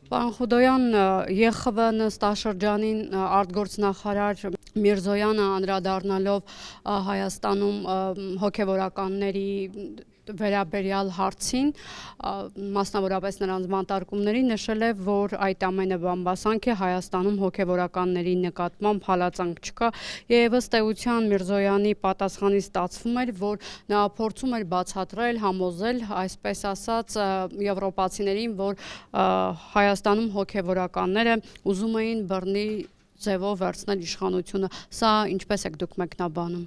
Պարոն Խուդոյան, ԵԽՎ նստաշրջանին արտգործնախարար Միրզոյանը անդրադառնալով Հայաստանում հոգևորականների վերաբերյալ հարցին, մասնավորապես նրանց բանտարկումների, նշել է, որ այդ ամենը բամբասանք է, Հայաստանում հոգևորականների նկատմամբ հալածանք չկա, եւ ըստ էության Միրզոյանի պատասխանից ստացվում էր, որ նա փորձում էր բացատրել, համոզել, այսպես ասած, եվրոպացիներին, որ Հայաստանում հոգևորականները ուզում էին բռնի ձևով վերցնել իշխանությունը, սա ինչպես եք դուք մեկնաբանում։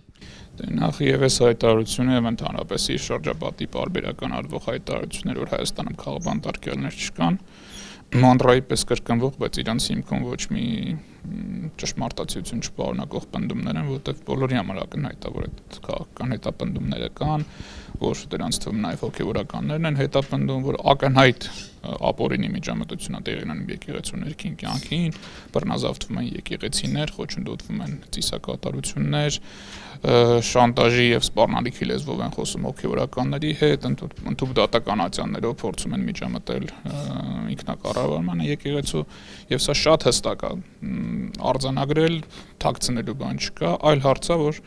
Նախ եւս հայտարարությունը եւ ընդհանրապես իր շրջապատի պարբերական արվող հայտարարություններ, որ Հայաստանում քաղաքաբանտարկյալներ չկան, մանրայի պես կրկնվող, բայց իրանց հիմքում ոչ մի ճշմարտացիություն չպարունակող պնդումներ են, որովհետեւ բոլորի համար ակնհայտ է, որ այդ քաղաքական հետապնդումները կան, որ դրանց թվում նաեւ հոգեվորականներն են հետապնդում, որ ակնհայտ ապօրինի միջամտություն է տեղի ունենում եկեղեցու ներքին կյանքին, բռնազավթվում են եկեղեցիներ, խոչընդոտվում են ծիսակատարություններ, շանտաժի եւ սպառնալիքի լեզվով են խոսում հոգեվորականների հետ, ընդհանուր դատականացիաներով փորձում են միջամտել ինքնակառավարմանը եկեղեցու, եւ սա շատ հստակ է, արձանագրել, թաքցնելու բան չկա, այլ հարց է, որ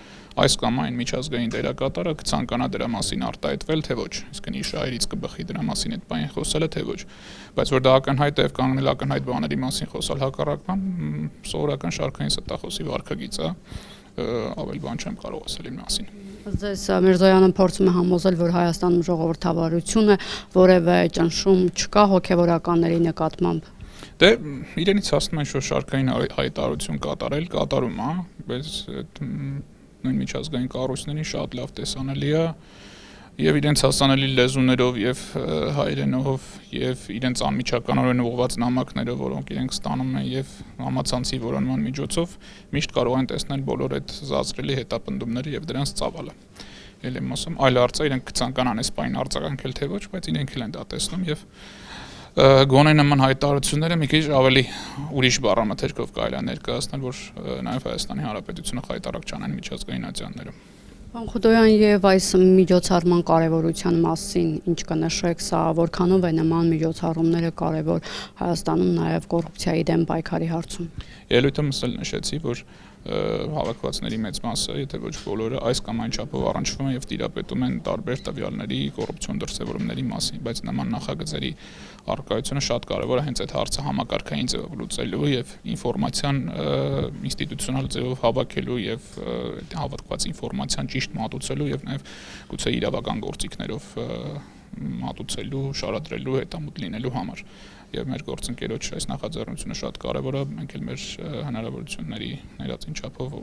այս կամ այն միջազգային դերակատարը կցանկանա դրա մասին արտահայտվել, թե ոչ, իսկն իր շահերից կբխի դրա մասին այդ բանը խոսելը, թե ոչ, բայց որ դա ակնհայտ է եւ կանգնել ակնհայտ բաների մասին խոսալ հակառակման, սովորական շարքային ստախոսի վարքագիծ է, ավել բան չեմ կարող ասել իր մասին։ Ձեզ Միրզոյանը փորձում է համոզել, որ Հայաստանում ժողովրդավարությունը որևէ ճնշում չկա հոգևորականների նկատմամբ։ Դե իրենից հասնում են որ շարքային հայտարարություն կատարում է, բայց այդ նույն միջազգային կառույցներին շատ լավ տեսանելի է եւ իրենց հասանելի լեզուներով եւ հայրենով եւ իրենց անմիջականորեն ուղղված նամակներով, որոնք իրենք ստանում են եւ համացանցի որոնման միջոցով միշտ կարող են տեսնել բոլոր այդ զազրելի հետապնդումները եւ դրանց ծավալը։ Էլ եմ ասում, այլ հարցը իրենք կցանկանան այս բանին արձագանքել թե ոչ, բայց իրենք էլ են դա տեսնում եւ գոնե նման հայտարարությունները մի քիչ ավելի ուրիշ բառամթերքով կարելի է ներկայացնել, որ նաեւ Հայաստանի Հանրապետությունը խայտարակ չանեն միջազգային ատյաններում։ Պարոն Խուդոյան, եւ այս միջոցառման կարեւորության մասին ինչ կնշեք, սա որքանով է նման միջոցառումները կարեւոր Հայաստանում նաեւ կոռուպցիայի դեմ պայքարի հարցում։ Ելույթը մսել նշեցի, որ հավաքվածների մեծ մասը, եթե ոչ բոլորը, այս կամ այն չափով առնչվում են եւ տիրապետում են տարբեր տվյալների կոռուպցիոն դրսեւորումների մասին, բայց նման նախագծերի առկայությունը շատ կարեւոր է հենց այդ հարցը համակարգային ձևով լուծելու եւ ինֆորմացիան ինստիտուցիոնալ ձևով հավաքելու եւ հավաքված ինֆորմացիան ճիշտ մատուցելու եւ նաեւ գուցե իրավական գործիքներով մատուցելու, շարադրելու, հետամուտ լինելու համար։ Եվ մեր գործընկերոջ այս նախաձեռնությունը շատ կարևոր է, մենք էլ մեր հնարավորությունների ներածին չափով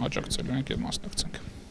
աջակցելու ենք եւ մասնակցենք։